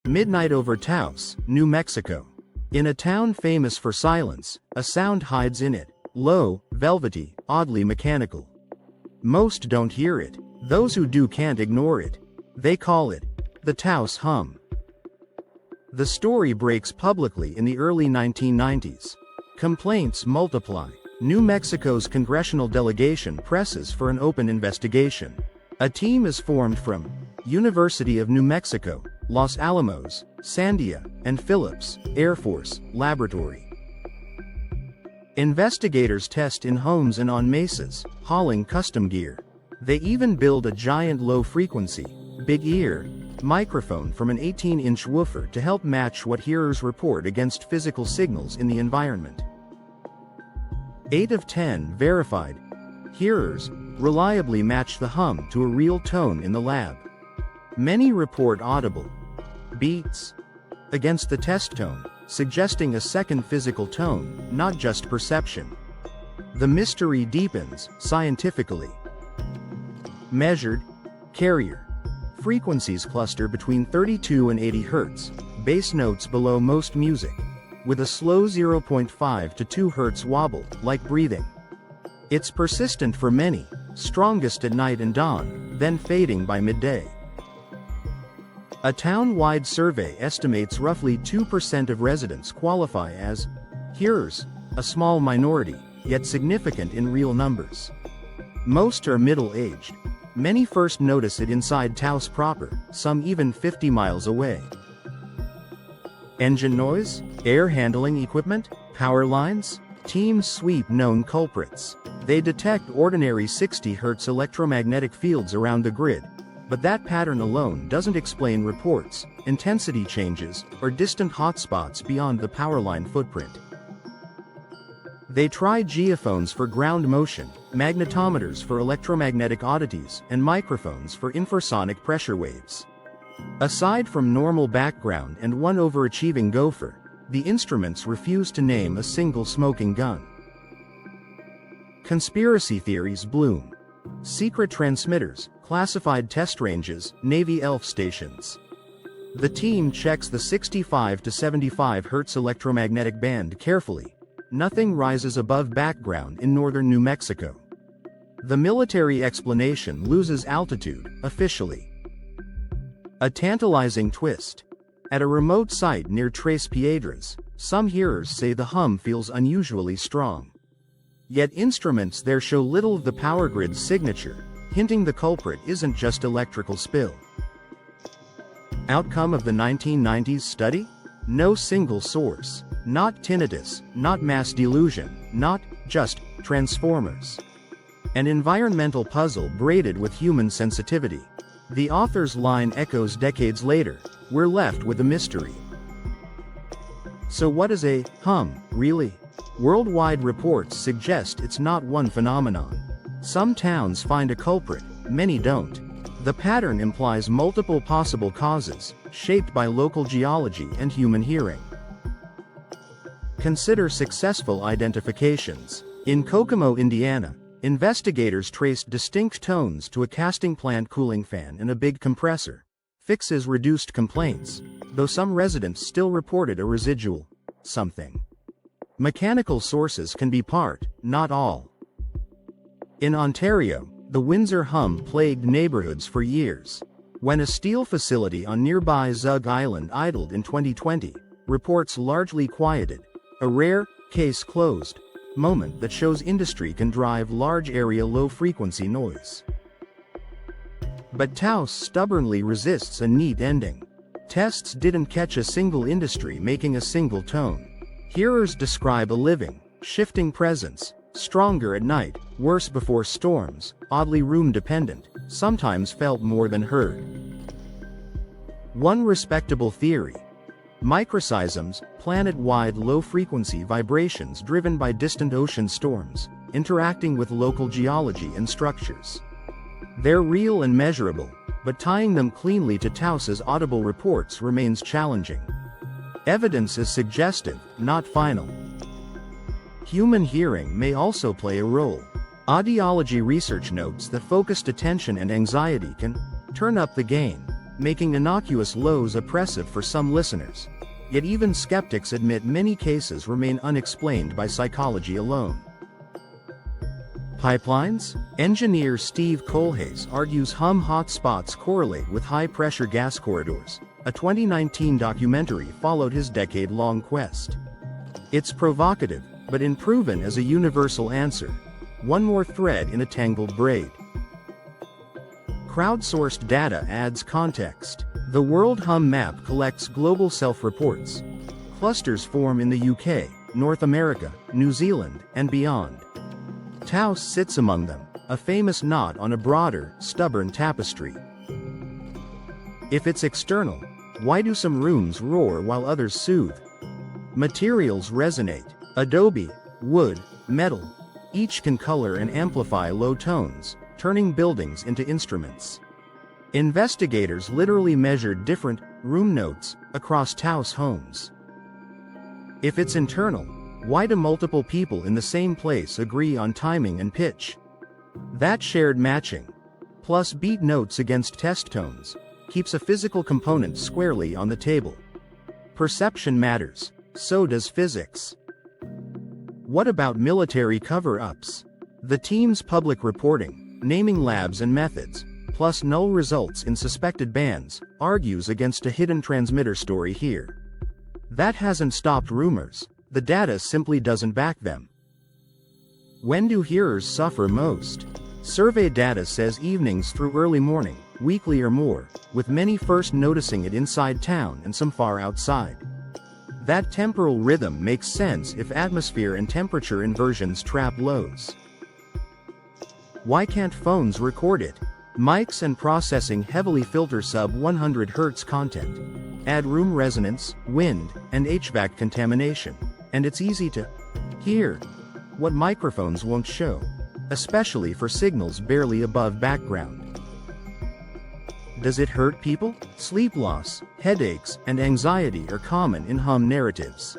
Midnight over Taos, New Mexico. In a town famous for silence, a sound hides in it, low, velvety, oddly mechanical. Most don't hear it. Those who do can't ignore it. They call it the Taos Hum. The story breaks publicly in the early 1990s. Complaints multiply. New Mexico's congressional delegation presses for an open investigation. A team is formed from University of New Mexico, Los Alamos, Sandia, and Phillips Air Force Laboratory. Investigators test in homes and on mesas, hauling custom gear. They even build a giant low-frequency, big ear, microphone from an 18-inch woofer to help match what hearers report against physical signals in the environment. 8 of 10 verified hearers reliably match the hum to a real tone in the lab. Many report audible beats against the test tone, suggesting a second physical tone, not just perception. The mystery deepens scientifically. Measured carrier frequencies cluster between 32 and 80 Hz, bass notes below most music, with a slow 0.5 to 2 Hz wobble, like breathing. It's persistent for many, strongest at night and dawn, then fading by midday. A town-wide survey estimates roughly 2% of residents qualify as hearers, a small minority, yet significant in real numbers. Most are middle-aged. Many first notice it inside Taos proper, some even 50 miles away. Engine noise, air handling equipment, power lines? Teams sweep known culprits. They detect ordinary 60 Hz electromagnetic fields around the grid, but that pattern alone doesn't explain reports, intensity changes, or distant hotspots beyond the power line footprint. They try geophones for ground motion, magnetometers for electromagnetic oddities, and microphones for infrasonic pressure waves. Aside from normal background and one overachieving gopher, the instruments refuse to name a single smoking gun. Conspiracy theories bloom. Secret transmitters, classified test ranges, Navy ELF stations. The team checks the 65 to 75 Hz electromagnetic band carefully. Nothing rises above background in northern New Mexico. The military explanation loses altitude, officially. A tantalizing twist. At a remote site near Tres Piedras, some hearers say the hum feels unusually strong. Yet instruments there show little of the power grid's signature, hinting the culprit isn't just electrical spill. Outcome of the 1990s study? No single source. Not tinnitus, not mass delusion, not just transformers. An environmental puzzle braided with human sensitivity. The author's line echoes decades later, we're left with a mystery. So what is a hum, really? Worldwide reports suggest it's not one phenomenon. Some towns find a culprit, many don't. The pattern implies multiple possible causes, shaped by local geology and human hearing. Consider successful identifications. In Kokomo, Indiana, investigators traced distinct tones to a casting plant cooling fan and a big compressor. Fixes reduced complaints, though some residents still reported a residual something. Mechanical sources can be part, not all. In Ontario, the Windsor hum plagued neighborhoods for years. When a steel facility on nearby Zug Island idled in 2020, reports largely quieted. A rare, case closed, moment that shows industry can drive large area low-frequency noise. But Taos stubbornly resists a neat ending. Tests didn't catch a single industry making a single tone. Hearers describe a living, shifting presence, stronger at night, worse before storms, oddly room-dependent, sometimes felt more than heard. One respectable theory. Microseisms, planet-wide low-frequency vibrations driven by distant ocean storms, interacting with local geology and structures. They're real and measurable, but tying them cleanly to Taos's audible reports remains challenging. Evidence is suggestive, not final. Human hearing may also play a role. Audiology research notes that focused attention and anxiety can turn up the gain. making innocuous lows oppressive for some listeners. Yet even skeptics admit many cases remain unexplained by psychology alone. Pipelines? Engineer Steve Kohlhase argues hum hotspots correlate with high-pressure gas corridors. A 2019 documentary followed his decade-long quest. It's provocative, but unproven as a universal answer. One more thread in a tangled braid. Crowdsourced data adds context. The World Hum Map collects global self-reports. Clusters form in the UK, North America, New Zealand, and beyond. Taos sits among them, a famous knot on a broader, stubborn tapestry. If it's external, why do some rooms roar while others soothe? Materials resonate. Adobe, wood, metal. Each can color and amplify low tones, turning buildings into instruments. Investigators literally measured different room notes across Taos homes. If it's internal, why do multiple people in the same place agree on timing and pitch? That shared matching, plus beat notes against test tones, keeps a physical component squarely on the table. Perception matters, so does physics. What about military cover-ups? The team's public reporting, naming labs and methods, plus null results in suspected bands, argues against a hidden transmitter story here. That hasn't stopped rumors. The data simply doesn't back them. When do hearers suffer most? Survey data says evenings through early morning, weekly or more, with many first noticing it inside town and some far outside. That temporal rhythm makes sense if atmosphere and temperature inversions trap lows. Why can't phones record it? Mics and processing heavily filter sub-100 Hz content. Add room resonance, wind, and HVAC contamination. And it's easy to hear what microphones won't show, especially for signals barely above background. Does it hurt people? Sleep loss, headaches, and anxiety are common in hum narratives.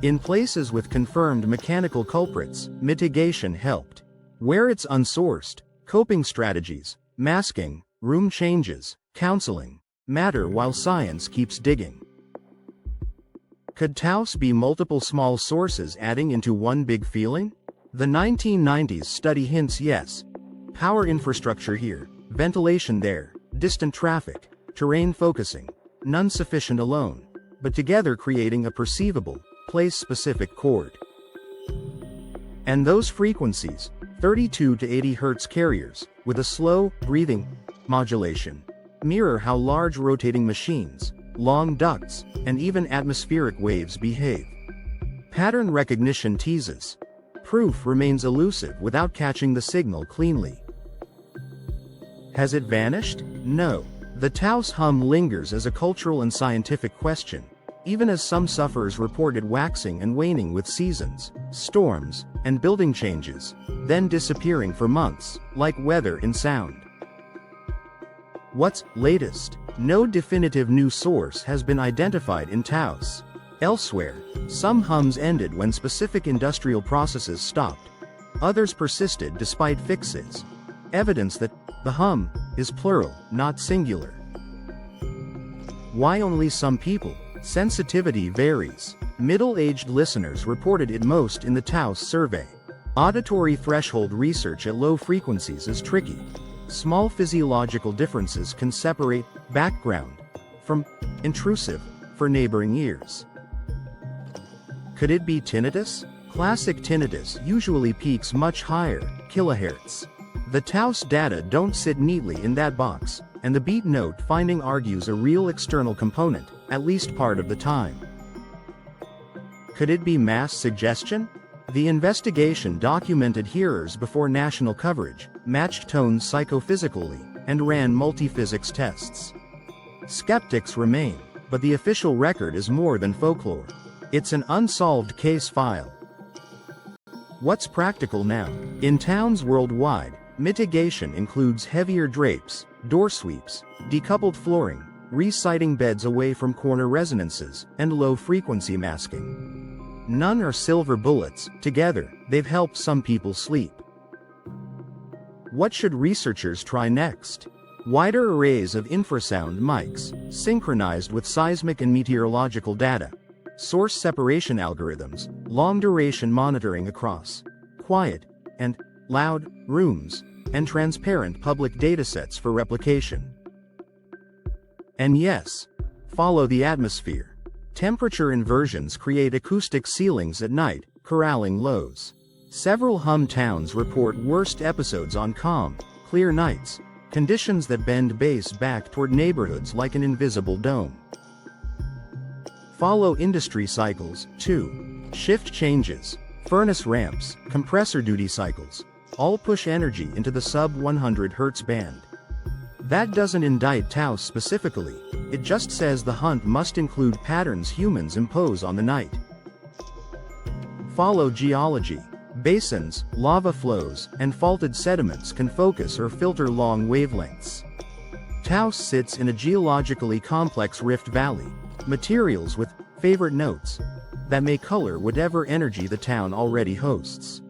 In places with confirmed mechanical culprits, mitigation helped. Where it's unsourced, coping strategies, masking, room changes, counseling, matter while science keeps digging. Could Taos be multiple small sources adding into one big feeling? The 1990s study hints yes. Power infrastructure here, ventilation there, distant traffic, terrain focusing, none sufficient alone, but together creating a perceivable, place-specific chord. And those frequencies, 32 to 80 Hz carriers, with a slow, breathing modulation, mirror how large rotating machines, long ducts, and even atmospheric waves behave. Pattern recognition teases. Proof remains elusive without catching the signal cleanly. Has it vanished? No. The Taos hum lingers as a cultural and scientific question, even as some sufferers report it waxing and waning with seasons, storms, and building changes, then disappearing for months, like weather in sound. What's latest? No definitive new source has been identified in Taos. Elsewhere, some hums ended when specific industrial processes stopped. Others persisted despite fixes. Evidence that the hum is plural, not singular. Why only some people? Sensitivity varies. Middle-aged listeners reported it most in the Taos survey. Auditory threshold research at low frequencies is tricky. Small physiological differences can separate background from intrusive for neighboring ears. Could it be tinnitus? Classic tinnitus usually peaks much higher, kilohertz. The Taos data don't sit neatly in that box, and the beat note finding argues a real external component, at least part of the time. Could it be mass suggestion? The investigation documented hearers before national coverage, matched tones psychophysically, and ran multiphysics tests. Skeptics remain, but the official record is more than folklore. It's an unsolved case file. What's practical now? In towns worldwide, mitigation includes heavier drapes, door sweeps, decoupled flooring, resiting beds away from corner resonances, and low-frequency masking. None are silver bullets. Together, they've helped some people sleep. What should researchers try next? Wider arrays of infrasound mics, synchronized with seismic and meteorological data. Source separation algorithms, long-duration monitoring across quiet and loud rooms, and transparent public datasets for replication. And yes, follow the atmosphere. Temperature inversions create acoustic ceilings at night, corralling lows. Several hum towns report worst episodes on calm, clear nights, conditions that bend bass back toward neighborhoods like an invisible dome. Follow industry cycles, too. Shift changes, furnace ramps, compressor duty cycles, all push energy into the sub-100 Hz band. That doesn't indict Taos specifically, it just says the hunt must include patterns humans impose on the night. Follow geology. Basins, lava flows, and faulted sediments can focus or filter long wavelengths. Taos sits in a geologically complex rift valley, materials with favorite notes that may color whatever energy the town already hosts.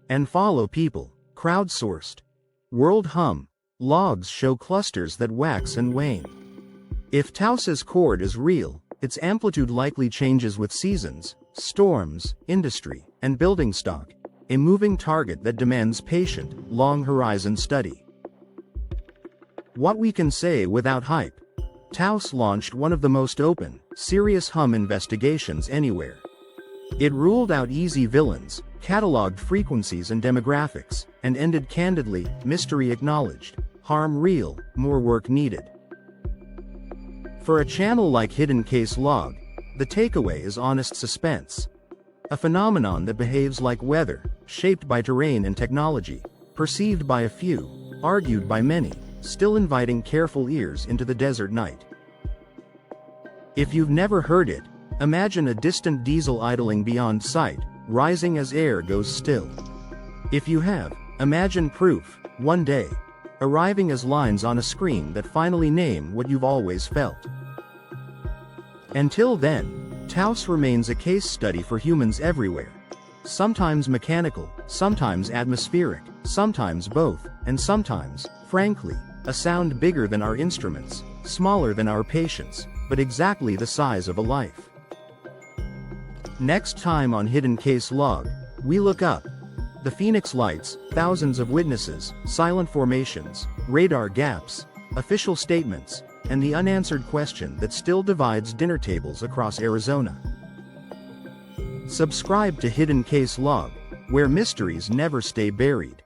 And follow people, crowdsourced. World hum, logs show clusters that wax and wane. If Taos's chord is real, its amplitude likely changes with seasons, storms, industry, and building stock, a moving target that demands patient, long-horizon study. What we can say without hype: Taos launched one of the most open, serious hum investigations anywhere. It ruled out easy villains, cataloged frequencies and demographics, and ended candidly, mystery acknowledged, harm real, more work needed. For a channel like Hidden Case Log, the takeaway is honest suspense. A phenomenon that behaves like weather, shaped by terrain and technology, perceived by a few, argued by many, still inviting careful ears into the desert night. If you've never heard it, imagine a distant diesel idling beyond sight, rising as air goes still. If you have, imagine proof, one day, arriving as lines on a screen that finally name what you've always felt. Until then, Taos remains a case study for humans everywhere. Sometimes mechanical, sometimes atmospheric, sometimes both, and sometimes, frankly, a sound bigger than our instruments, smaller than our patience, but exactly the size of a life. Next time on Hidden Case Log, we look up. The Phoenix Lights, thousands of witnesses, silent formations, radar gaps, official statements, and the unanswered question that still divides dinner tables across Arizona. Subscribe to Hidden Case Log, where mysteries never stay buried.